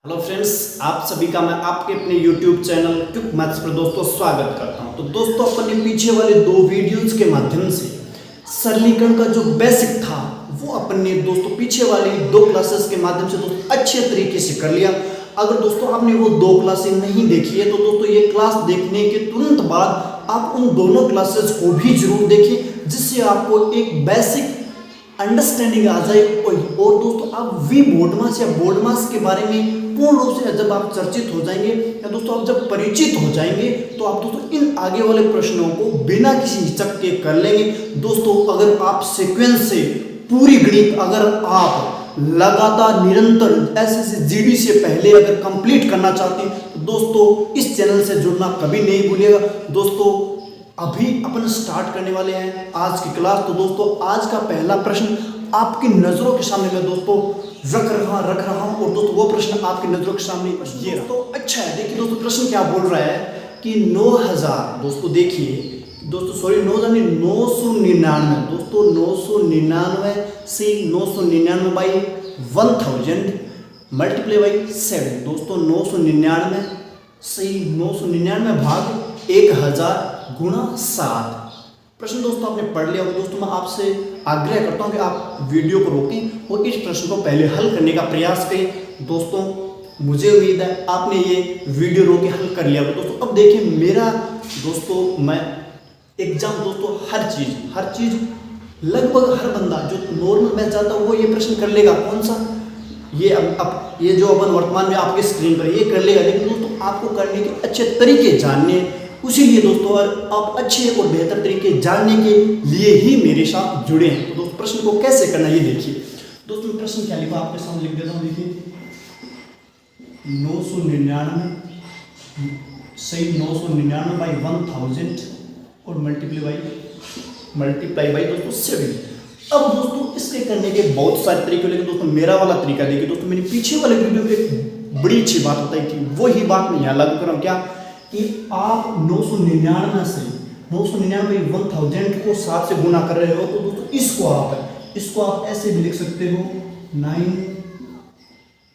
Hello friends, आप सभी का मैं आपके अपने YouTube चैनल क्विक मैथ्स पर दोस्तों स्वागत करता हूं। तो दोस्तों अपने पीछे वाले दो वीडियोस के माध्यम से सरलीकरण का जो बेसिक था वो अपने दोस्तों पीछे वाली दो क्लासेस के माध्यम से दोस्तों अच्छे तरीके से कर लिया। अगर दोस्तों आपने वो दो क्लासेस नहीं देखी है तो दोस्तों ये क्लास देखने के तुरंत बाद आप उन दोनों क्लासेस को भी जरूर देखें, जिससे आपको एक बेसिक अंडरस्टैंडिंग आ जाए। और दोस्तों आप वी बोर्ड मास या बोर्ड मास के बारे में पूर्ण रूप से जब आप चर्चित हो जाएंगे या दोस्तों आप जब परिचित हो जाएंगे तो आप दोस्तों इन आगे वाले प्रश्नों को बिना किसी हिचक के कर लेंगे। दोस्तों अगर आप सीक्वेंस से पूरी गणित अगर आप लगातार निरंतर एसएससी जीडी से पहले अगर कंप्लीट करना चाहते हैं तो दोस्तों इस चैनल से जुड़ना कभी नहीं भूलिएगा। दोस्तों अभी अपन स्टार्ट करने वाले हैं आज की क्लास। तो दोस्तों आज का पहला प्रश्न आपकी नजरों के सामने मैं दोस्तों रख रहा हूं और दोस्तों वो प्रश्न आपकी नजरों के सामने ये तो अच्छा है। देखिए दोस्तों प्रश्न क्या बोल रहा है कि 9000 दोस्तों देखिए दोस्तों सॉरी 999 दोस्तों 999 से 999 बाई 1000 मल्टीप्लाई बाई 7 दोस्तों 999 से 999 भाग 1000 गुणा 7। प्रश्न दोस्तों आपने पढ़ लिया होगा। दोस्तों मैं आपसे आग्रह करता हूं कि आप वीडियो को रोकें और इस प्रश्न को पहले हल करने का प्रयास करें। दोस्तों मुझे उम्मीद है आपने ये वीडियो रोके हल कर लिया होगा। दोस्तों अब देखिए मेरा दोस्तों मैं एग्जाम दोस्तों हर चीज़ लगभग हर बंदा जो नॉर्मल मैथ चाहता है वो ये प्रश्न कर लेगा। कौन सा ये अब ये जो अपन वर्तमान में आपके स्क्रीन पर ये कर लेगा, लेकिन दोस्तों आपको करने के अच्छे तरीके जानने उसीलिए दोस्तों आप अच्छे और बेहतर तरीके जानने के लिए ही मेरे साथ जुड़े हैं। तो दोस्तों प्रश्न को कैसे करना ये देखिए। दोस्तों प्रश्न क्या लिखा आपके सामने लिख देता हूँ। देखिए 999 सही 999 बाई 1000 और मल्टीप्लाई बाई दोस्तों 7। अब दोस्तों इसके करने के बहुत सारे तरीके, लेकिन दोस्तों मेरा वाला तरीका देखिए। दोस्तों मैंने पीछे वाले वीडियो में एक बड़ी अच्छी बात बताई थी, वही बात मैं यहाँ लागू कर रहा हूँ। क्या कि आप 999 से 999 1000 को 7 से गुना कर रहे हो तो दोस्तों इसको आप ऐसे भी लिख सकते हो 9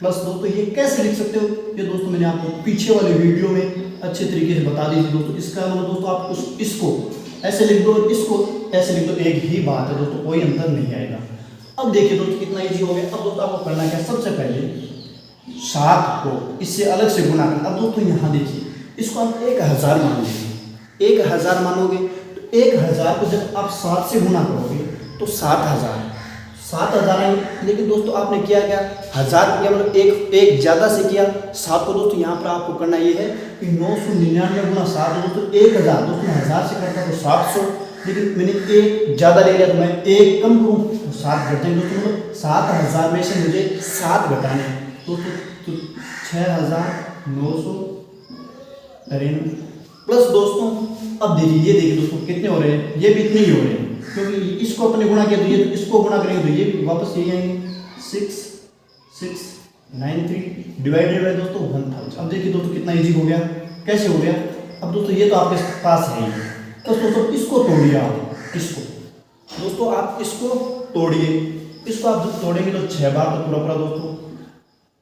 प्लस दोस्तों ये कैसे लिख सकते हो ये दोस्तों मैंने आपको पीछे वाले वीडियो में अच्छे तरीके से बता दी थी। दोस्तों इसका मतलब दोस्तों आप इसको ऐसे लिख दो और इसको ऐसे लिख दो, एक ही बात है दोस्तों, कोई अंतर नहीं आएगा। अब देखिए दोस्तों कितना ईजी हो गया। अब दोस्तों आपको करना क्या, सबसे पहले 7 को इससे अलग से गुना करना। अब दोस्तों यहाँ देखिए इसको आप 1000 मान लीजिए, 1000 मानोगे तो 1000 को जब आप 7 से गुना करोगे तो 7000 आएंगे। लेकिन दोस्तों आपने किया क्या, 1000 किया मतलब एक ज़्यादा से किया 7 को। दोस्तों यहाँ पर आपको करना ये है कि 999 गुना 7 दोस्तों 1000 दोस्तों 1000 से करता तो 700, लेकिन मैंने एक ज़्यादा ले लिया तो मैं एक कम करूँ तो 7 घटाएंगे दोस्तों, मतलब 7000 में से मुझे 7 घटाने हैं दोस्तों 6900 प्लस दोस्तों अब देखिए दोस्तों कितने हो रहे हैं, ये भी इतने ही हो रहे हैं क्योंकि इसको अपने गुणा किया तो ये तो इसको गुणा करेंगे तो ये भी वापस यही आएंगे 6693 डिवाइडेड बाय दोस्तों 1000। अब देखिए दोस्तों कितना इजी हो गया, कैसे हो गया। अब दोस्तों ये तो आपके पास है ही, तो दोस्तों इसको तोड़िए आप, इसको दोस्तों आप इसको तोड़िए, इसको आप जब तोड़ेंगे तो 6 बार तो पूरा दोस्तों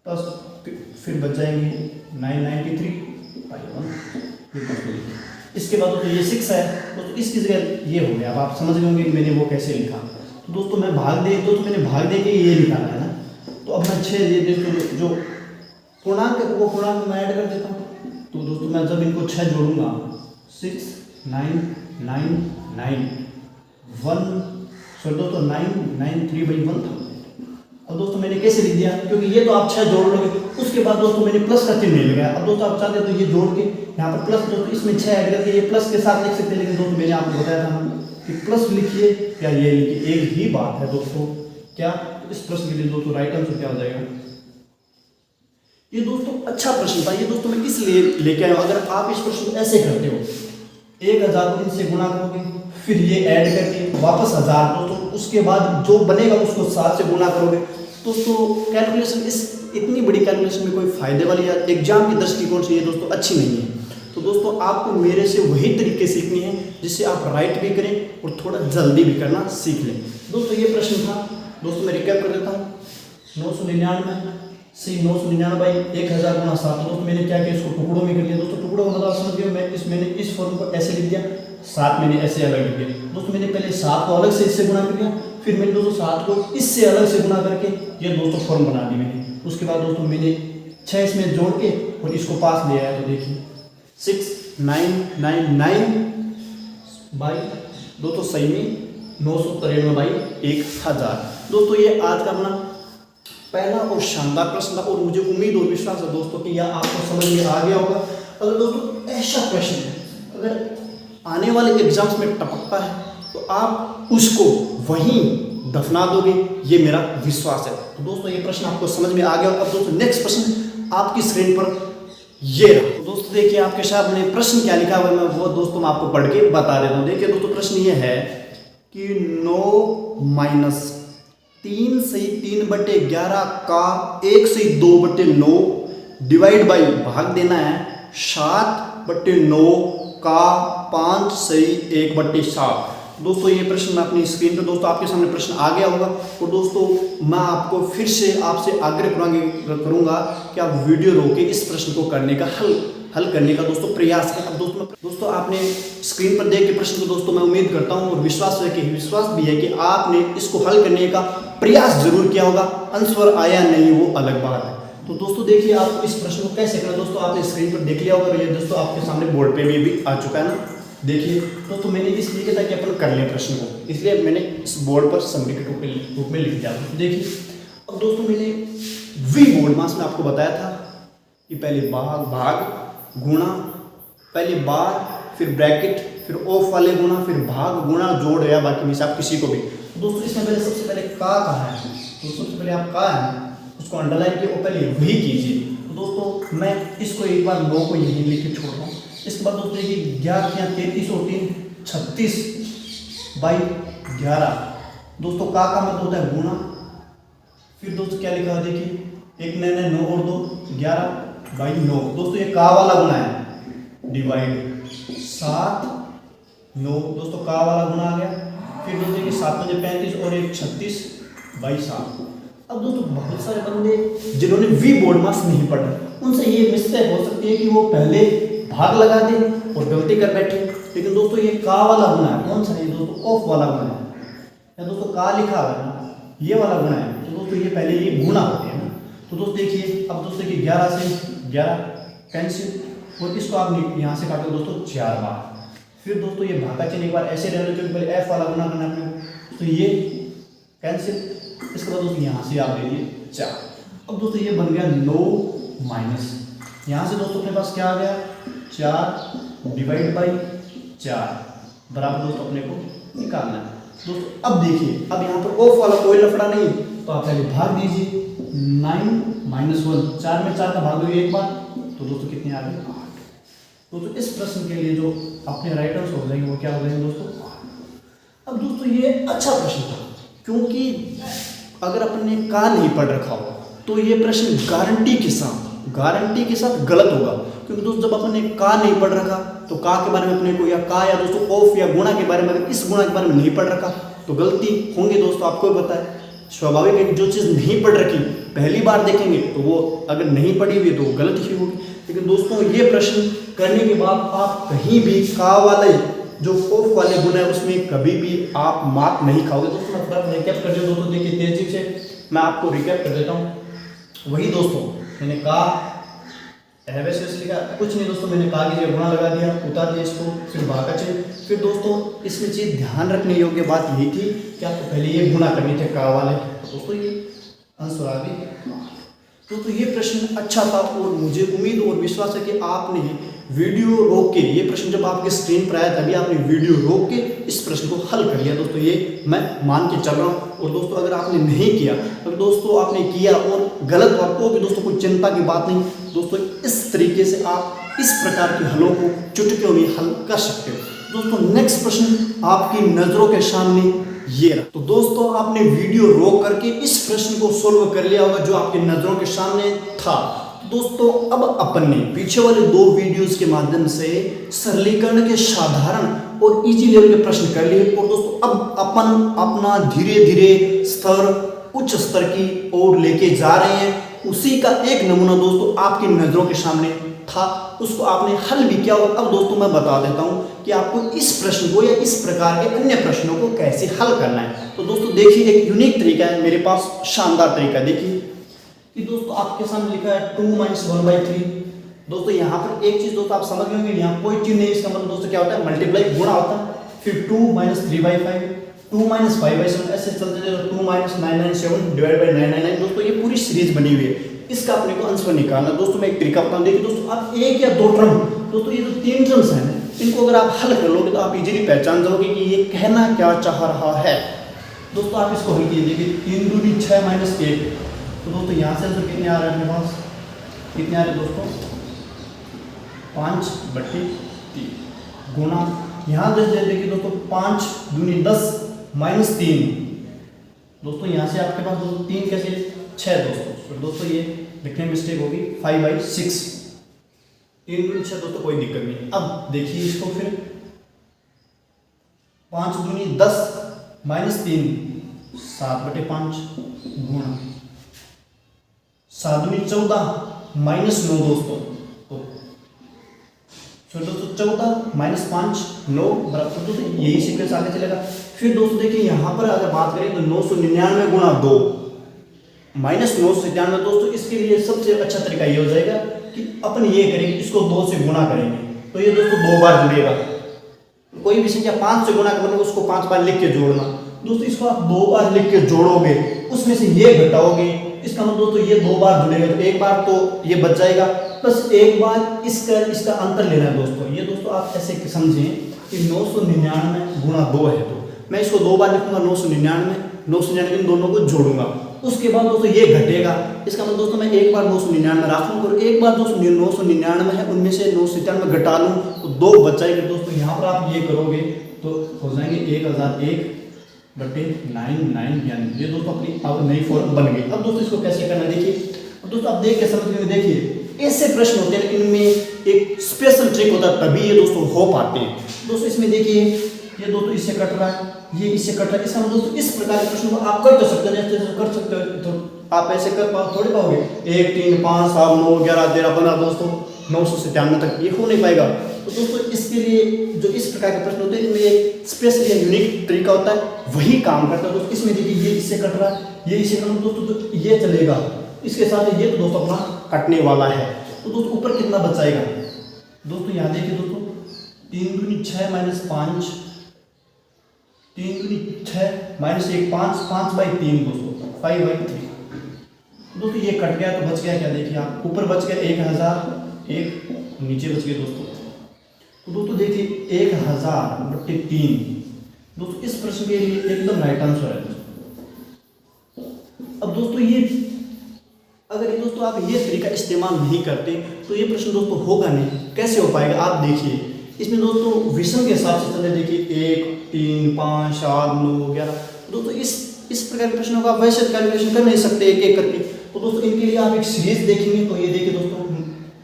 प्लस फिर बच जाएंगे 993 इसके बाद दोस्तों ये 6 है दोस्तों, इसकी जगह ये हो गया। अब आप समझ गए होंगे कि मैंने वो कैसे लिखा। तो दोस्तों मैं मैंने भाग दे के ये निकाला है ना, तो अब मैं 6 ये दोस्तों जो पूर्णांक है वो पूर्णांक में ऐड कर देता हूँ। तो दोस्तों मैं जब इनको 6 जोड़ूंगा 993 बाई 1000। अब दोस्तों मैंने कैसे लिख दिया, क्योंकि ये तो आप 6 जोड़ लोगे, उसके बाद दोस्तों मैंने प्लस का चिन्ह नहीं लगाया। अब दोस्तों आप चाहते तो ये जोड़ के यहाँ पर प्लस दोस्तों इसमें 6 ऐड करके ये प्लस के साथ लिख सकते हैं, लेकिन दोस्तों मैंने आपको बताया था कि प्लस लिखिए या ये लिखिए एक ही बात है दोस्तों। क्या इस प्रश्न के लिए दोस्तों राइट आंसर क्या हो जाएगा। ये दोस्तों अच्छा प्रश्न था, ये दोस्तों मैं इसलिए लेके आया हूँ। अगर आप इस प्रश्न को ऐसे करते हो 1000 को इनसे गुणा करोगे फिर ये ऐड करके वापस 1000 दोस्तों, उसके बाद जो बनेगा उसको 7 से गुणा करोगे दोस्तों। कैलकुलेशन इतनी बड़ी कैलकुलेशन में कोई फायदे वाली या एग्जाम के दृष्टिकोण से ये दोस्तों अच्छी नहीं है। तो दोस्तों आपको मेरे से वही तरीके सीखनी है जिससे आप राइट भी करें और थोड़ा जल्दी भी करना सीख लें। दोस्तों ये प्रश्न था दोस्तों, मैं रिकैप कर देता हूँ। 999 सही 999 बाई 1000 गुना 7। दोस्तों मैंने क्या किया, इसको टुकड़ों में कर लिया। दोस्तों टुकड़ों का मतलब समझ गए, मैंने इस फॉर्म को ऐसे लिख दिया, 7 मैंने ऐसे अलग लिख दिया। दोस्तों मैंने पहले 7 को अलग से इससे गुना कर दिया, फिर मैंने दोस्तों 7 को इससे अलग से गुना करके ये दोस्तों फॉर्म बना दी मैंने। उसके बाद दोस्तों मैंने 6 इसमें जोड़ के और इसको पास ले आया। तो देखिए 6999 बाई दोस्तों सही में 993 बाई 1000। दोस्तों ये आज का अपना पहला और शानदार प्रश्न था और मुझे उम्मीद और विश्वास है दोस्तों कि यह आपको समझ में आ गया होगा। अगर दोस्तों ऐसा प्रश्न है अगर आने वाले एग्जाम्स में टपकता है तो आप उसको वहीं दफना दोगे, ये मेरा विश्वास है। तो दोस्तों ये प्रश्न आपको समझ में आ गया। अब दोस्तों नेक्स्ट प्रश्न आपकी स्क्रीन पर ये रहा। तो दोस्तों देखिए आपके साथ मैंने प्रश्न क्या लिखा हुआ है, मैं वो दोस्तों मैं आपको पढ़ के बता देता हूँ। देखिए दोस्तों प्रश्न ये है कि 9 - 3 से 3/11 का 1 से 2/9 डिवाइड बाई भाग देना है 7/9 का 5 से 1/7। दोस्तों ये प्रश्न मैं अपनी स्क्रीन पे दोस्तों आपके सामने प्रश्न आ गया होगा। तो दोस्तों मैं आपको फिर से आपसे आग्रह करूंगा कि आप वीडियो रोके इस प्रश्न को करने का हल करने का दोस्तों प्रयास करें। अब दोस्तों आपने स्क्रीन पर देख के प्रश्न को दोस्तों मैं उम्मीद करता हूं और विश्वास भी है कि आपने इसको हल करने का प्रयास जरूर किया होगा। आंसर आया नहीं वो अलग बात है। तो दोस्तों देखिए आप इस प्रश्न को कैसे करें, दोस्तों आपने स्क्रीन पर देख लिया होगा। ये दोस्तों आपके सामने बोर्ड पे भी आ चुका है ना। देखिए दोस्तों मैंने इसलिए किया ताकि अपन कर लें प्रश्न को, इसलिए मैंने इस बोर्ड पर समरी के रूप में लिख दिया। देखिए अब दोस्तों मैंने वी बोर्ड मास में आपको बताया था कि पहले भाग गुणा, पहले बार फिर ब्रैकेट फिर ऑफ वाले गुणा फिर भाग गुणा जोड़ या बाकी में से आप किसी को भी। तो दोस्तों इसमें पहले सबसे पहले का कहा है, तो सबसे पहले आप का है उसको अंडरलाइन किए और पहले वही कीजिए। तो दोस्तों मैं इसको एक बार 9 को यहीं लिख के छोड़ रहा हूँ। इसके बाद दोस्तों देखिए 11 - 33 और 3 36 बाई 11। दोस्तों का मतलब होता है गुणा। फिर दोस्तों क्या लिखा है देखिए 1 9 9 और 2 11 बाई 9। दोस्तों ये का वाला गुणा है डिवाइड 7 9। दोस्तों का वाला गुणा आ गया। फिर दोस्तों देखिए 7 × 5 = 35 और 1 36 बाई 7। अब दोस्तों बहुत सारे बंदे जिन्होंने वी बोर्ड मास नहीं पढ़ा उनसे ये मिस्टेक हो सकती है कि वो पहले भाग लगा दे और गलती कर बैठे। लेकिन दोस्तों ये का वाला गुणा है, कौन सा है दोस्तों, ऑफ वाला गुणा है या दोस्तों का लिखा हुआ है ना, ये वाला गुणा है। तो दोस्तों ये पहले ये गुणा होते हैं ना। तो दोस्तों देखिए अब दोस्तों देखिए 11 से 11 कैंसिल और इसको आप यहाँ से काटो दोस्तों 4 बार। फिर दोस्तों ये भाग का चिन्ह एक बार ऐसे रहने क्योंकि पहले एफ वाला गुणा करना अपने, तो ये कैंसिल। इसके बाद दोस्तों यहाँ से आप ले लिए 4। अब दोस्तों ये बन गया 9 माइनस, यहाँ से दोस्तों अपने पास क्या आ गया 4 डिवाइड बाई 4 बराबर दोस्तों अपने को निकालना है। दोस्तों अब देखिए अब यहाँ पर ऑफ वाला कोई लफड़ा नहीं, तो आप पहले भाग दीजिए 9 - 1। 4 में 4 का भाग दो एक बार, तो दोस्तों कितने आ गए 8। दोस्तों इस प्रश्न के लिए जो अपने राइट आंसर हो जाएंगे वो क्या हो जाएंगे दोस्तों 8। अब दोस्तों ये अच्छा प्रश्न था क्योंकि अगर अपन ने का नहीं पढ़ रखा हो तो ये प्रश्न गारंटी के साथ गलत होगा। क्योंकि दोस्तों जब अपन ने का नहीं पढ़ रखा तो का के बारे में अपने को या का या दोस्तों ऑफ या गुणा के बारे में, अगर इस गुणा के बारे में नहीं पढ़ रखा तो गलती होंगे दोस्तों। आपको भी पता है स्वाभाविक है कि जो चीज़ नहीं पढ़ रखी पहली बार देखेंगे तो वो अगर नहीं पढ़ी हुई तो वो गलत ही होगी। लेकिन दोस्तों ये प्रश्न करने के बाद आप कहीं भी का वाले जो ऑफ वाले गुण है उसमें कभी भी आप मार्क नहीं खाओगे। दोस्तों मैं थोड़ा रिकैप कर दूँ दोस्तों, देखिए तेजी से मैं आपको रिकैप कर देता हूँ। वही दोस्तों मैंने कहा वैसे लिखा कुछ नहीं दोस्तों, मैंने कहा कि गुणा लगा दिया उतार दिया इसको, फिर भागा चिन्ह। फिर दोस्तों इसमें चीज़ ध्यान रखने योग्य बात यही थी कि आपको पहले ये गुणा करनी थे का वाले, तो दोस्तों ये आंसर आ गए। तो ये प्रश्न अच्छा था और मुझे उम्मीद और विश्वास है कि आपने वीडियो रोक के, ये प्रश्न जब आपके स्क्रीन पर आया तभी आपने वीडियो रोक के इस प्रश्न को हल कर लिया। दोस्तों ये मैं मान के चल रहा हूँ। और दोस्तों अगर आपने नहीं किया तो दोस्तों आपने किया और गलत आपको भी दोस्तों कोई चिंता की बात नहीं। दोस्तों इस तरीके से आप इस प्रकार के हलों को चुटकियों में हल कर सकते हो। दोस्तों नेक्स्ट प्रश्न आपकी नज़रों के सामने ये रहा। तो दोस्तों आपने वीडियो रोक करके इस प्रश्न को सोल्व कर लिया होगा जो आपकी नज़रों के सामने था। दोस्तों अब अपन ने पीछे वाले 2 वीडियोस के माध्यम से सरलीकरण के साधारण और इजी लेवल के प्रश्न कर लिए। और दोस्तों अब अपन अपना धीरे धीरे स्तर उच्च स्तर की ओर लेके जा रहे हैं उसी का एक नमूना दोस्तों आपकी नज़रों के सामने था, उसको आपने हल भी किया होगा। अब दोस्तों मैं बता देता हूँ कि आपको इस प्रश्न को या इस प्रकार के अन्य प्रश्नों को कैसे हल करना है। तो दोस्तों देखिए, एक यूनिक तरीका है मेरे पास, शानदार तरीका। देखिए कि दोस्तों आपके सामने लिखा है 2 - 1/3। दोस्तों यहाँ पर एक चीज़ दोस्तों आप समझ गए होंगे, यहाँ कोई चीज़ नहीं, इसका मतलब दोस्तों क्या होता है, मल्टीप्लाई, गुणा होता है। फिर 2 - 3/5, 2 - 5/7, ऐसे चलते चलते 2 - 997 डिवाइड बाई 999। दोस्तों ये पूरी सीरीज बनी हुई है, इसका अपने को आंसर निकालना। दोस्तों मैं एक तरीका बताऊँ, देखिए दोस्तों आप एक या दो टर्म, दोस्तों ये जो 3 टर्म्स हैं इनको अगर आप हल कर लोगे तो आप इजीली पहचान जाओगे कि ये कहना क्या चाह रहा है। दोस्तों आप इसको हल कीजिए, देखिए 3 दूनी 6 - 1। तो दोस्तों यहाँ से आंसर कितने आ रहे हैं अपने पास, कितने आ रहे हैं दोस्तों, 5/3 गुना, यहाँ देखिए दोस्तों 5 दूनी 10 - 3। दोस्तों यहाँ से आपके पास दोस्तों 3 कैसे 6 दोस्तों, तो दोस्तों ये लिखने में मिस्टेक होगी, 5/6। 3 दूनी 6 दोस्तों, कोई दिक्कत नहीं। अब देखिए इसको फिर 5 दूनी 10 - 3 7/5 गुणा 7 दूनी 14 - 9 दोस्तों, तो फिर दोस्तों 14 - 5 9 बराबर, दोस्तों यही सीक्वेंस आगे चलेगा। फिर दोस्तों देखिए यहाँ पर अगर बात करें तो 999 गुणा 2 -997 दोस्तों, इसके लिए सबसे अच्छा तरीका ये हो जाएगा कि अपन ये करेंगे, इसको 2 से गुणा करेंगे तो ये दोस्तों 2 बार जुड़ेगा। कोई भी संख्या 5 से गुणा करना, उसको 5 बार लिख के जोड़ना। दोस्तों इसको आप 2 बार लिख के जोड़ोगे, उसमें से ये घटाओगे, इसका मतलब दोस्तों ये 2 बार जुड़ेगा, तो एक बार तो ये बच जाएगा, बस एक बार इसका अंतर लेना है दोस्तों। ये दोस्तों आप ऐसे समझें कि 999 गुणा 2 है, तो मैं इसको 2 बार लिखूंगा, 999 इन दोनों को जोड़ूंगा, उसके बाद दोस्तों ये घटेगा। इसका मतलब दोस्तों मैं एक बार 999 रखूंगा और एक बार दोस्तों 999 है उनमें से 997 घटा लूँ तो 2 बच जाएंगे। दोस्तों यहाँ पर आप ये करोगे तो हो जाएंगे 1001/99, यानी ये दोस्तों अपनी अब नई फॉर्म बन गई। अब दोस्तों इसको कैसे करना है देखिए, अब दोस्तों आप देख के समझ में, देखिए ऐसे प्रश्न होते हैं, इनमें एक स्पेशल ट्रिक होता है, तभी ये दोस्तों हो पाते हैं। दोस्तों इसमें देखिए ये दोस्तों इससे कट रहा है, ये इससे कट रहा है, इसका दोस्तों इस प्रकार के प्रश्न को आप कर तो सकते हैं, जैसे कर सकते हो, तो आप ऐसे कर थोड़ी पाओगे 1 3 5 7 9 11 13 15 दोस्तों 997 तक, ये हो नहीं पाएगा। तो दोस्तों इसके लिए जो इस प्रकार के प्रश्न होते हैं इनमें एक स्पेशल या यूनिक तरीका होता है, वही काम करता है दोस्तों। इसमें देखिए ये इससे कट रहा है, ये इससे कट, दोस्तों तो ये चलेगा, इसके साथ ये तो दोस्तों अपना कटने वाला है। तो दोस्तों ऊपर कितना बच जाएगा दोस्तों, यहाँ देखिए दोस्तों 3 दूनी 6 - 5, 3 दूनी 6 - 1 5, 5/3 दोस्तों 5/3। दोस्तों ये कट गया तो बच गया क्या, देखिए आप ऊपर बच गया 1001, नीचे बच गए दोस्तों। तो दोस्तों देखिए 1000/3 दोस्तों इस प्रश्न के लिए एकदम राइट आंसर है दोस्तों। अब दोस्तों ये अगर दोस्तों आप ये तरीका इस्तेमाल नहीं करते तो ये प्रश्न दोस्तों होगा नहीं, कैसे हो पाएगा। आप देखिए इसमें दोस्तों विषम के हिसाब से चले, देखिए 1 3 5 7 9 11। दोस्तों इस प्रकार के प्रश्नों का आप वैसे कैलकुलेशन कर नहीं सकते एक एक करके। तो दोस्तों इनके लिए आप एक सीरीज देखेंगे, तो ये देखिए दोस्तों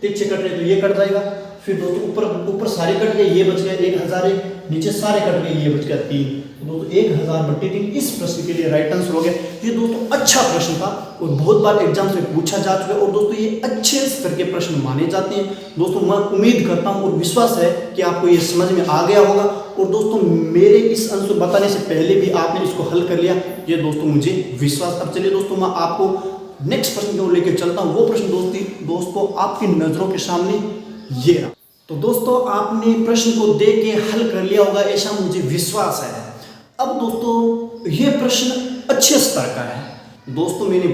तिरछे कट रहे तो ये कट जाएगा, फिर दोस्तों ऊपर सारे कट गए, ये बच गया 1001, नीचे सारे कट गए, ये बच गया 3। तो दोस्तों 1000/3 इस प्रश्न के लिए राइट आंसर हो गया। ये दोस्तों अच्छा प्रश्न था और बहुत बार एग्जाम से पूछा जा चुका है, और दोस्तों ये अच्छे स्तर के प्रश्न माने जाते हैं। दोस्तों मैं उम्मीद करता हूँ और विश्वास है कि आपको ये समझ में आ गया होगा, और दोस्तों मेरे इस आंसर बताने से पहले भी आपने इसको हल कर लिया, ये दोस्तों मुझे विश्वास। अब चलिए दोस्तों मैं आपको नेक्स्ट प्रश्न की ओर लेकर चलता हूँ। वो प्रश्न दोस्तों आपकी नजरों के सामने ये रहा। तो दोस्तों आपने प्रश्न को देख के हल कर लिया होगा, ऐसा मुझे विश्वास है। अब दोस्तों ये प्रश्न अच्छे स्तर का है। दोस्तों मैंने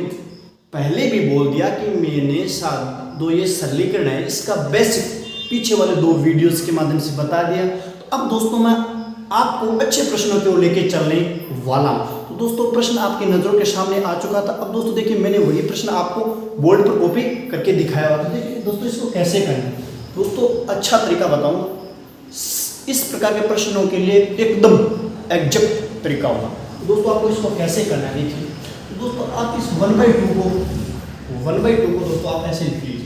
पहले भी बोल दिया कि मैंने दो ये सरलीकरण है, इसका बेसिक पीछे वाले 2 वीडियोस के माध्यम से बता दिया। तो अब दोस्तों मैं आपको अच्छे प्रश्नों की ओर लेके चलने वाला हूँ। तो दोस्तों प्रश्न आपकी नज़रों के सामने आ चुका था। अब दोस्तों देखिए मैंने वही प्रश्न आपको बोर्ड पर कॉपी करके दिखाया हुआ था। देखिए दोस्तों इसको कैसे करना है, दोस्तों अच्छा तरीका बताऊँ, इस प्रकार के प्रश्नों के लिए एकदम एग्जैक्ट तरीका होगा। दोस्तों आपको इसको कैसे करना है देखिए। तो दोस्तों आप इस 1/2 को दोस्तों आप ऐसे लिख लीजिए।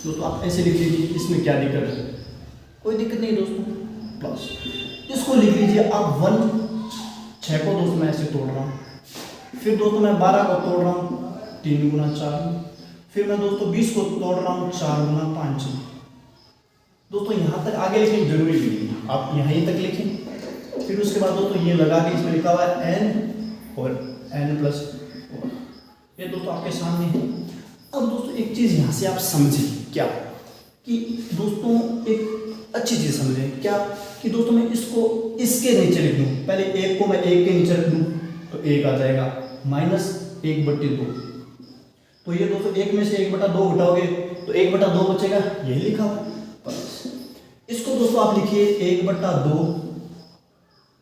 दोस्तों आप ऐसे लिख लीजिए, इसमें क्या दिक्कत है, कोई दिक्कत नहीं दोस्तों। प्लस इसको लिख लीजिए आप 6 को दोस्तों मैं ऐसे तोड़ रहा हूँ, फिर दोस्तों मैं 12 को तोड़ रहा हूँ, 3 गुना 4। फिर मैं दोस्तों 20 को तोड़ रहा हूँ 4 गुना 5। दोस्तों यहाँ तक आगे लिखने की जरूरी भी नहीं, आप यहीं तक लिखें। फिर उसके बाद दोस्तों ये लगा के इसमें लिखा हुआ है n और n+4। ये दोस्तों आपके सामने है। अब दोस्तों एक चीज़ यहाँ से आप समझें क्या, कि दोस्तों एक अच्छी चीज़ समझें क्या, कि दोस्तों मैं इसको इसके नीचे लिख दूँ। पहले 1 को मैं 1 के नीचे रख दूँ तो 1 आ जाएगा, -1/2। तो ये दोस्तों 1 में से 1/2 घटाओगे तो 1/2 बचेगा, यही लिखा हुआ है। इसको दोस्तों आप लिखिए 1/2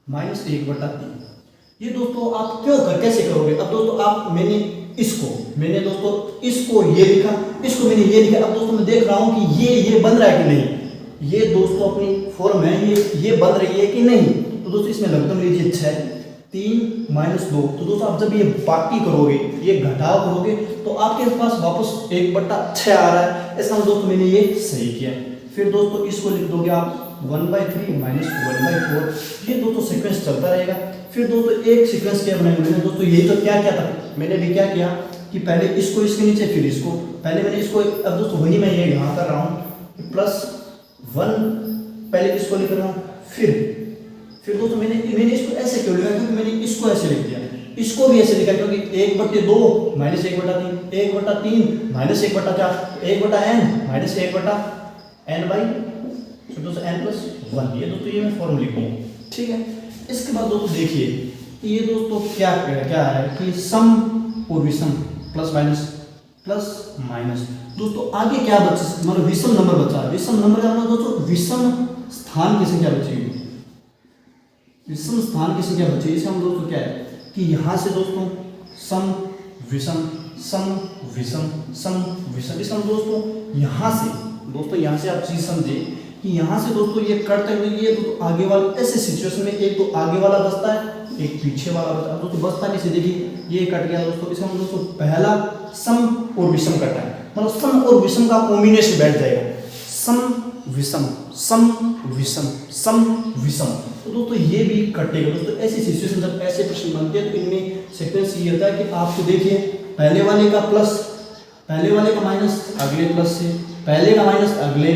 -1/3। ये दोस्तों आप क्यों कैसे करोगे? अब दोस्तों आप मैंने दोस्तों इसको ये लिखा, इसको मैंने ये लिखा। अब दोस्तों मैं देख रहा हूँ कि ये बन रहा है कि नहीं, ये दोस्तों अपनी फॉर्म है, ये बन रही है कि नहीं। तो दोस्तों इसमें लघुत्तम लीजिए 6, 3 -2। तो दोस्तों आप जब ये बाकी करोगे, ये घटाव करोगे, तो आपके पास वापस 1/6 आ रहा है। इसका दोस्तों मैंने ये सही किया। फिर दोस्तों इसको लिख दोगे आप 1/3 -1/4। ये दोस्तों सीक्वेंस चलता रहेगा। फिर दोस्तों एक सीक्वेंस क्या बनाया मैंने दोस्तों, यही तो क्या था, मैंने भी क्या किया कि पहले इसको इसके नीचे, फिर इसको, पहले मैंने इसको, अब दोस्तों वही मैं ये यहाँ कर रहा हूँ +1, पहले इसको लिख रहा हूँ। फिर दोस्तों मैंने इसको ऐसे क्यों लिखा, क्योंकि मैंने इसको ऐसे लिख दिया, इसको भी ऐसे लिखा, क्योंकि 1/2 -1/3, 1/3 -1/4, 1/n -1/n/n+1। ये दोस्तों ये मैं फॉर्म लिख दूँ, ठीक है। इसके बाद दोस्तों देखिए ये दोस्तों क्या है कि सम और विषम प्लस माइनस। दोस्तों आगे क्या बचा, मतलब विषम नंबर बचा है। विषम नंबर का मतलब दोस्तों विषम स्थान की संख्या बचेगी, विषम स्थान की संख्या बचेगी। इसे हम दोस्तों क्या है कि यहाँ से दोस्तों सम विषम सम विषम सम विषम। इसे हम दोस्तों यहाँ से आप चीज समझे कि यहाँ से दोस्तों ये कट तक ये दोस्तों आगे वाला, ऐसे सिचुएशन में एक तो आगे वाला बचता है, एक पीछे वाला बचता है। दोस्तों बचता कैसे, देखिए ये कट गया दोस्तों। इसमें दोस्तों पहला सम और विषम कटा है, मतलब सम और विषम का कॉम्बिनेशन बैठ जाएगा, सम विषम सम विषम सम विषम। तो दोस्तों ये भी कटेगा। दोस्तों ऐसी सिचुएशन जब ऐसे प्रश्न बनते हैं तो इनमें सीक्वेंस ये होता है कि आपको देखिए पहले वाले का प्लस, पहले वाले का माइनस, अगले प्लस से, पहले का माइनस, अगले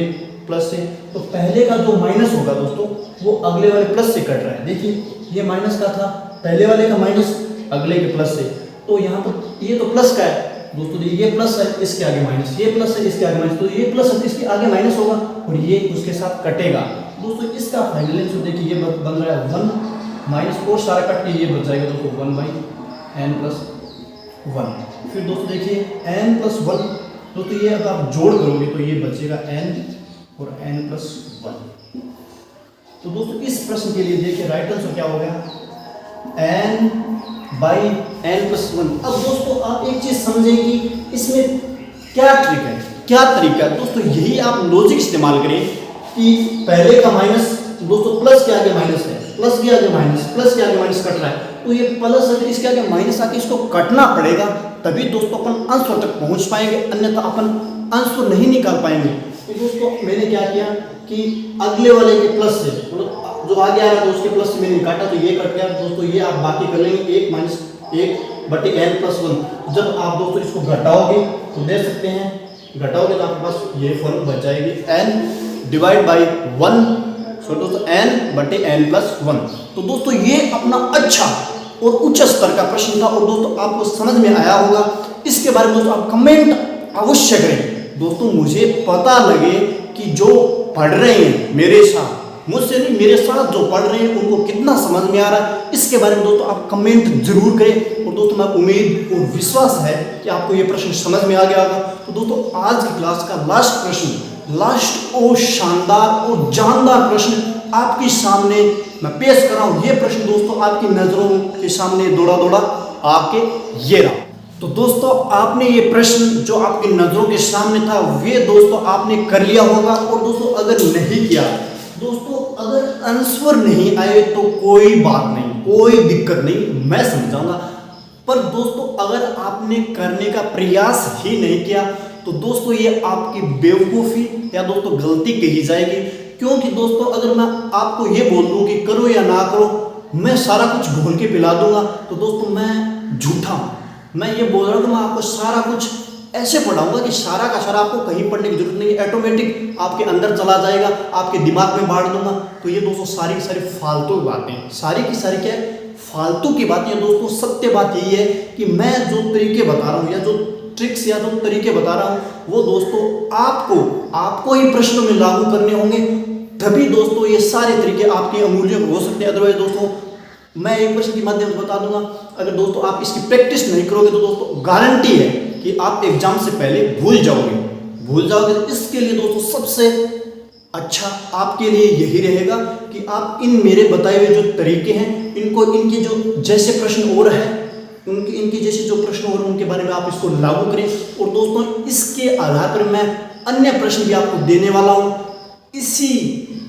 प्लस से। तो पहले का जो माइनस होगा दोस्तों वो अगले वाले प्लस से कट रहा है। देखिए ये माइनस का था, पहले वाले का माइनस, अगले के प्लस से। तो यहाँ पर ये तो प्लस का है दोस्तों, ये प्लस है, इसके आगे माइनस, ये प्लस है, इसके आगे माइनस। तो ये प्लस है, इसके आगे माइनस होगा और ये उसके साथ कटेगा। दोस्तों इसका फाइनल आंसर देखिए ये बन रहा है 1 माइनस, और सारा कट के ये बच जाएगा दोस्तों 1/n+1। फिर दोस्तों देखिए n+1, दोस्तों ये अगर आप जोड़ करोगे तो ये बचेगा n और n+1। तो दोस्तों इस प्रश्न के लिए देखिए राइट आंसर क्या हो गया, n/n+1। अब दोस्तों आप एक चीज समझें कि इसमें क्या ट्रिक है, क्या तरीका है। दोस्तों यही आप लॉजिक इस्तेमाल करें कि पहले का माइनस दोस्तों प्लस के आगे माइनस है, प्लस के आगे माइनस, प्लस के आगे माइनस कट रहा है। तो ये प्लस है, इसके आगे माइनस आके इसको कटना पड़ेगा, तभी दोस्तों अपन आंसर तक पहुंच पाएंगे, अन्यथा अपन आंसर नहीं निकाल पाएंगे। तो दोस्तों मैंने क्या किया कि अगले वाले के प्लस से, मतलब जो आगे आ रहा था उसके प्लस से मैंने काटा तो ये कट गया। दोस्तों ये आप बाकी कर लेंगे 1-1/n+1। जब आप दोस्तों इसको घटाओगे तो देख सकते हैं, घटाओगे तो आपके पास ये फॉर्म बच जाएगी n/1। सो दोस्तों n/n+1। तो दोस्तों ये अपना अच्छा और उच्च स्तर का प्रश्न था और दोस्तों आपको समझ में आया होगा। इसके बारे में दोस्तों आप कमेंट अवश्य करें दोस्तों, मुझे पता लगे कि जो पढ़ रहे हैं मेरे साथ, मुझसे नहीं मेरे साथ जो पढ़ रहे हैं उनको कितना समझ में आ रहा है। इसके बारे में दोस्तों आप कमेंट जरूर करें और दोस्तों मैं उम्मीद और विश्वास है कि आपको ये प्रश्न समझ में आ गया होगा। तो दोस्तों आज की क्लास का लास्ट प्रश्न, लास्ट और शानदार और जानदार प्रश्न आपके सामने मैं पेश कर रहा हूँ। ये प्रश्न दोस्तों आपकी नजरों के सामने दौड़ा आपके ये रहा। तो दोस्तों आपने ये प्रश्न जो आपकी नजरों के सामने था वे दोस्तों आपने कर लिया होगा। और दोस्तों अगर नहीं किया, दोस्तों अगर आंसर नहीं आए तो कोई बात नहीं, कोई दिक्कत नहीं, मैं समझाऊंगा। पर दोस्तों अगर आपने करने का प्रयास ही नहीं किया तो दोस्तों ये आपकी बेवकूफ़ी या दोस्तों गलती कही जाएगी। क्योंकि दोस्तों अगर मैं आपको ये बोल दूं कि करो या ना करो, मैं सारा कुछ घोल के पिला दूंगा तो दोस्तों मैं झूठा हूँ। मैं ये बोल रहा हूँ कि मैं आपको सारा कुछ ऐसे पढ़ाऊंगा कि सारा का सारा आपको कहीं पढ़ने की जरूरत नहीं है, ऑटोमेटिक आपके अंदर चला जाएगा, आपके दिमाग में बांट दूंगा। तो ये दोस्तों सारी की सारी फालतू बातें, सारी की सारी क्या है, फालतू की बातें दोस्तों। सत्य बात यही है कि मैं जो तरीके बता रहा हूँ या जो ट्रिक्स या जो तरीके बता रहा हूँ वो दोस्तों आपको ही प्रश्नों में लागू करने होंगे, तभी दोस्तों ये सारे तरीके आपके अमूल्य हो सकते हैं। अदरवाइज दोस्तों मैं एक प्रश्न के माध्यम से बता दूंगा, अगर दोस्तों आप इसकी प्रैक्टिस नहीं करोगे तो दोस्तों गारंटी है कि आप एग्जाम से पहले भूल जाओगे। तो इसके लिए दोस्तों सबसे अच्छा आपके लिए यही रहेगा कि आप इन मेरे बताए हुए जो तरीके हैं इनके जो जैसे प्रश्न और है इनके जैसे जो प्रश्न और उनके बारे में आप इसको लागू करें। और दोस्तों इसके आधार पर मैं अन्य प्रश्न भी आपको देने वाला हूँ इसी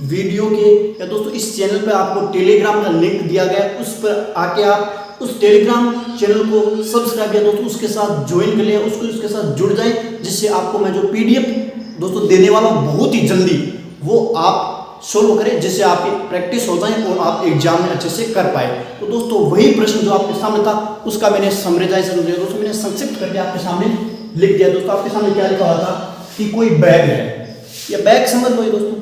वीडियो के, या दोस्तों इस चैनल पर आपको टेलीग्राम का लिंक दिया गया है, उस पर आके आप उस टेलीग्राम चैनल को सब्सक्राइब किया दोस्तों, उसके साथ ज्वाइन कर लिया, उसके साथ जुड़ जाए, जिससे आपको मैं जो PDF दोस्तों देने वाला हूँ बहुत ही जल्दी वो आप सोल्व करें, जिससे आपकी प्रैक्टिस हो जाए और आप एग्जाम में अच्छे से कर पाए। तो दोस्तों वही प्रश्न जो आपके सामने था उसका मैंने समराइजेशन दिया दोस्तों, मैंने संक्षिप्त करके आपके सामने लिख दिया दोस्तों। आपके सामने क्या लिखा हुआ था कि कोई बैग है, या बैग समझ लो दोस्तों,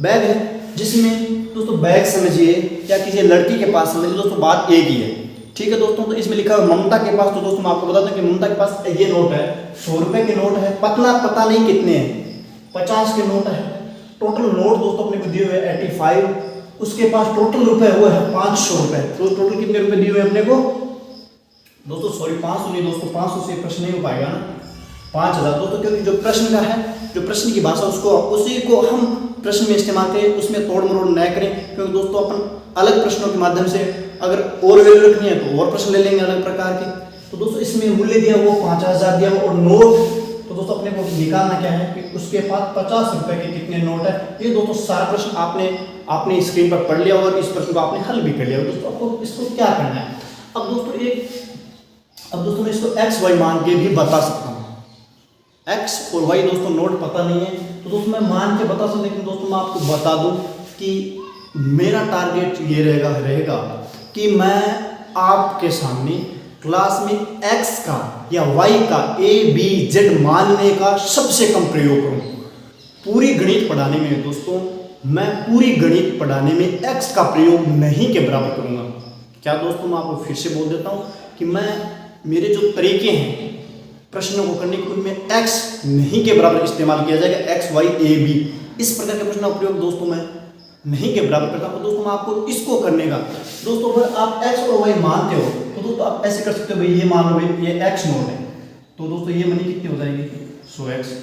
बैग है जिसमें दोस्तों बैग समझिए या किसी लड़की के पास समझिए दोस्तों, बात एक ही है, ठीक है दोस्तों। तो इसमें लिखा है ममता के पास, तो दोस्तों मैं आपको बता दूं कि ममता के पास ये नोट है, 100 रुपए के नोट है, पता नहीं कितने हैं, 50 के नोट है। टोटल नोट दोस्तों अपने को दिए हुए 85, उसके पास टोटल रुपए हुए हैं 500 रुपए। तो टोटल कितने रुपए दिए हुए अपने को दोस्तों, सॉरी 500 नहीं दोस्तों, 500 से प्रश्न नहीं हो पाएगा ना, 5000 दोस्तों, क्योंकि जो प्रश्न का है, जो प्रश्न की भाषा उसी को हम प्रश्न में इस्तेमाल करें, उसमें तोड़ मरोड़ न करें, क्योंकि दोस्तों अपन अलग प्रश्नों के माध्यम से अगर और वैल्यू रखनी है तो और प्रश्न ले लेंगे अलग प्रकार के। तो दोस्तों इसमें मूल्य दिया वो 5000 दिया और नोट, तो दोस्तों अपने को निकालना क्या है कि उसके पास 50 रुपए के कितने नोट है। ये दोस्तों सारा प्रश्न आपने स्क्रीन पर पढ़ लिया और इस प्रश्न को आपने हल भी कर लिया। दोस्तों आपको इसको क्या करना है, अब दोस्तों मैं इसको XY मान के भी बता सकता हूँ। X और Y दोस्तों नोट पता नहीं है तो दोस्तों मैं मान के बता सकता हूँ, लेकिन दोस्तों मैं आपको बता दूं कि मेरा टारगेट ये रहेगा कि मैं आपके सामने क्लास में X का या Y का ABZ मानने का सबसे कम प्रयोग करूँ। पूरी गणित पढ़ाने में दोस्तों मैं पूरी गणित पढ़ाने में X का प्रयोग नहीं के बराबर करूँगा। क्या दोस्तों मैं आपको फिर से बोल देता हूँ कि मेरे जो तरीके हैं प्रश्नों को करने के उनमें X नहीं के बराबर इस्तेमाल किया जाएगा, X Y A B इस प्रकार के प्रश्नों का प्रयोग दोस्तों मैं नहीं के बराबर करता हूँ। दोस्तों मैं आपको इसको करने का दोस्तों, अगर आप X और Y मानते हो तो दोस्तों आप ऐसे कर सकते हो, भाई ये मान लो भाई ये X नोट है, तो दोस्तों ये मनी कितनी हो जाएगी 100X।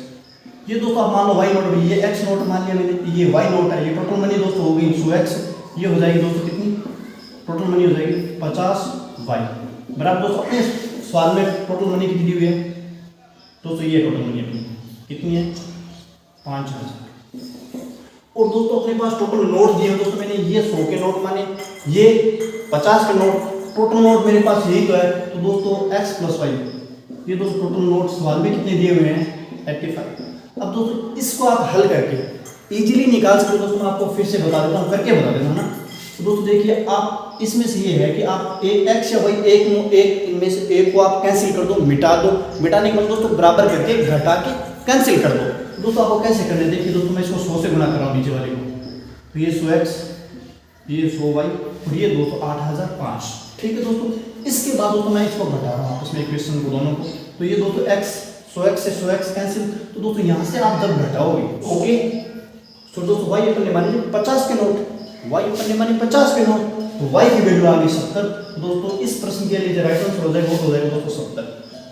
ये दोस्तों आप मान लो Y नोट, भाई ये X नोट मान लिया मैंने, ये Y नोट है, ये टोटल मनी दोस्तों हो गई 100X। ये हो जाएगी दोस्तों कितनी, टोटल मनी हो जाएगी 50Y बराबर। दोस्तों अपने सवाल में टोटल मनी कितनी दी हुई है दोस्तों, ये टोटल मनी अपनी कितनी है 5000। और दोस्तों अपने पास टोटल नोट दिए दोस्तों, मैंने ये 100 के नोट माने, ये 50 के नोट, टोटल नोट मेरे पास यही तो है। तो दोस्तों X + Y, ये दोस्तों टोटल नोट सवाल में कितने दिए हुए हैं 85। अब दोस्तों इसको आप हल करके इजीली निकाल सकते हो। दोस्तों मैं आपको फिर से बता देता हूँ, करके बता देता हूँ ना। तो दोस्तों देखिए आप इसमें से ये है कि आप एक X या Y एक इनमें से एक को आप कैंसिल कर दो, मिटा दो, मिटाने के बाद दोस्तों बराबर करके घटा के कैंसिल कर दो। दोस्तों आपको कैसे करना है, देखिए दोस्तों मैं इसको 100 से गुणा कर रहा हूँ नीचे वाले को, तो ये 100X, ये 100Y और ये दोस्तों 8005, ठीक है दोस्तों। इसके बाद दोस्तों मैं इसको घटा रहा हूँ आपस में इक्वेशन को दोनों को, तो ये दोस्तों X 100X से 100X कैंसिल, तो दोस्तों यहाँ से आप जब घटाओगे ओके, तो दोस्तों Y अपन ने मानी 50 के नोट, Y अपन ने मानी 50 के नोट, तो Y की वैल्यू आ गई 70। तो दोस्तों इस प्रश्न के लिए जो राइट आंसर हो जाएगा वो हो जाएगा दोस्तों 70।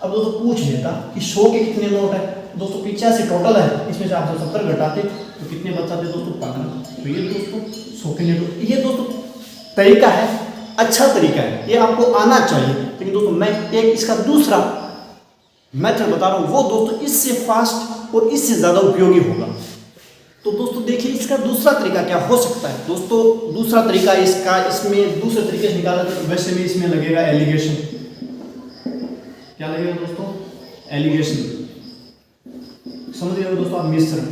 अब दोस्तों पूछ लेता कि 100 के कितने नोट है, दोस्तों 85 टोटल है, इसमें से आप जब 70 घटाते तो कितने बचाते दोस्तों 15। तो ये दोस्तों 100 के नोट, ये दोस्तों तरीका है, अच्छा तरीका है, ये आपको आना चाहिए। लेकिन दोस्तों मैं एक इसका दूसरा मेथड बता रहा हूँ, वो दोस्तों इससे फास्ट और इससे ज़्यादा उपयोगी होगा। तो दोस्तों देखिए इसका दूसरा तरीका क्या हो सकता है। दोस्तों दूसरा तरीका इसका, इसमें दूसरे तरीके से निकाला तो वैसे में इसमें लगेगा एलिगेशन। क्या लगेगा दोस्तों, एलिगेशन, समझ रहे हो दोस्तों आप, मिश्रण।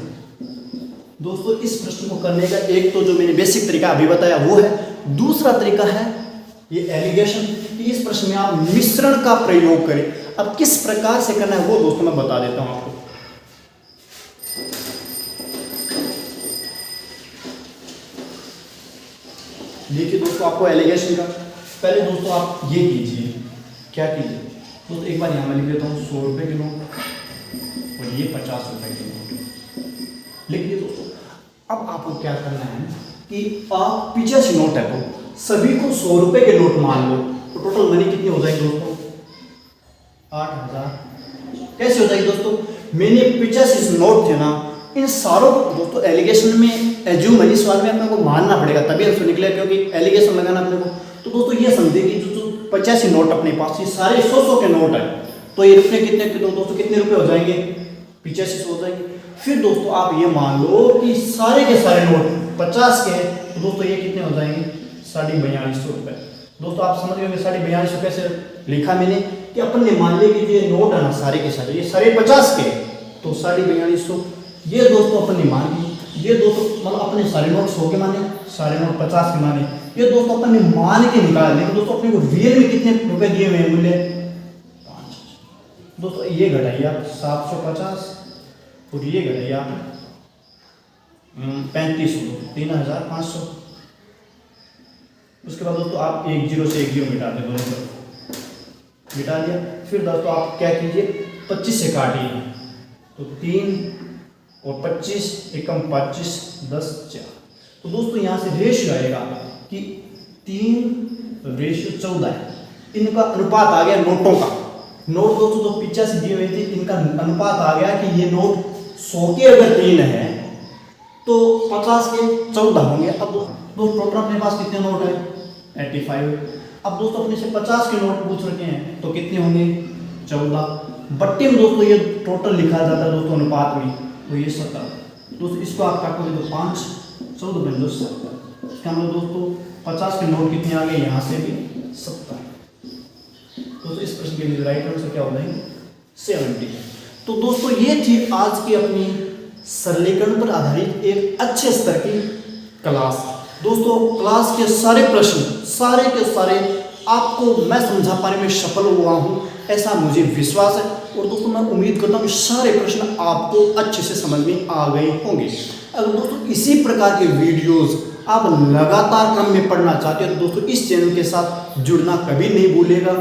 दोस्तों इस प्रश्न को करने का एक तो जो मैंने बेसिक तरीका अभी बताया वो है, दूसरा तरीका है ये एलिगेशन। इस प्रश्न में आप मिश्रण का प्रयोग करें। अब किस प्रकार से करना है वो दोस्तों मैं बता देता हूँ आपको। देखिए दोस्तों, आपको एलिगेशन का पहले दोस्तों आप ये कीजिए, क्या कीजिए दोस्तों, एक बार यहाँ मैं लिख देता हूँ 100 रुपये के नोट और ये 50 रुपये के नोट लिख दिए दोस्तों। अब आपको क्या करना है कि आप 85 नोट है तो सभी को 100 रुपये के नोट मान लो, तो टोटल मनी कितनी हो जाएगी दोस्तों? 8000। कैसे हो जाएगी दोस्तों? मैंने 85 नोट थे ना, इन सारों को दोस्तों एलिगेशन में एज्यूम है, इस सवाल में अपने को मानना पड़ेगा तभी आंसर निकलेगा, क्योंकि एलिगेशन लगाना अपने को। तो दोस्तों ये समझे कि जो 85 नोट अपने पास, ये सारे 100 के नोट है, तो ये रुपये कितने दोस्तों कितने रुपये हो जाएंगे? 85 हो जाएंगे। फिर दोस्तों आप ये मान लो कि सारे के सारे नोट 50 के हैं, तो दोस्तों ये कितने हो जाएंगे? 4250 रुपये। दोस्तों आप समझ गए 4250 कैसे लिखा मैंने, कि अपन ने मान लिया कि ये नोट है ना सारे के सारे, ये सारे 50 के, तो 4250 ये दोस्तों अपन ने मान ली। ये दोस्तों मतलब अपने सारे नोट 100 के माने, सारे नोट 50 के माने, ये दोस्तों अपन ने मान के निकाल लेंगे। दोस्तों अपने को रियल में कितने रुपए दिए हुए हैं मूल्य? 5। दोस्तों ये घटाइए आप 750 और ये घटाइए आप 3500, 3500। उसके बाद दोस्तों आप एक 0 से एक 0 मिटा दें, दोनों तरफ मिटा दिया। फिर दोस्तों आप क्या कीजिए, 25 से काटिए, तो 3 और 25 एकम 25 10 4। तो दोस्तों यहाँ से रेशियो आएगा कि 3:14 है। इनका अनुपात आ गया नोटों का। नोट दोस्तों तो 85 दिए हुए थे, इनका अनुपात आ गया कि ये नोट 100 के अगर 3 है तो 50 के 14 होंगे। अब दोस्तों टोटल अपने पास कितने नोट है? 85। अब दोस्तों अपने से 50 के नोट पूछ रखे हैं, तो कितने होंगे? 14। बट्टे में दोस्तों ये टोटल लिखा जाता है दोस्तों अनुपात में, तो ये 17। दोस्तों इसको आप काटोगे तो 5 14 बन दो 70। इसका मतलब दोस्तों 50 के नोट कितने आ गए? यहाँ से भी 70। दोस्तों इस प्रश्न के लिए राइट आंसर क्या हो जाएंगे? 70। तो दोस्तों ये थी आज की अपनी सरलीकरण पर आधारित एक अच्छे स्तर की क्लास। दोस्तों क्लास के सारे प्रश्न सारे के सारे आपको मैं समझा पाने में सफल हुआ हूँ, ऐसा मुझे विश्वास है। और दोस्तों मैं उम्मीद करता हूँ सारे प्रश्न आपको अच्छे से समझ में आ गए होंगे। अगर दोस्तों इसी प्रकार के वीडियोस आप लगातार क्रम में पढ़ना चाहते हो तो दोस्तों इस चैनल के साथ जुड़ना कभी नहीं भूलेगा।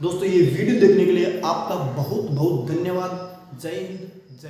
दोस्तों ये वीडियो देखने के लिए आपका बहुत बहुत धन्यवाद। जय हिंद, जय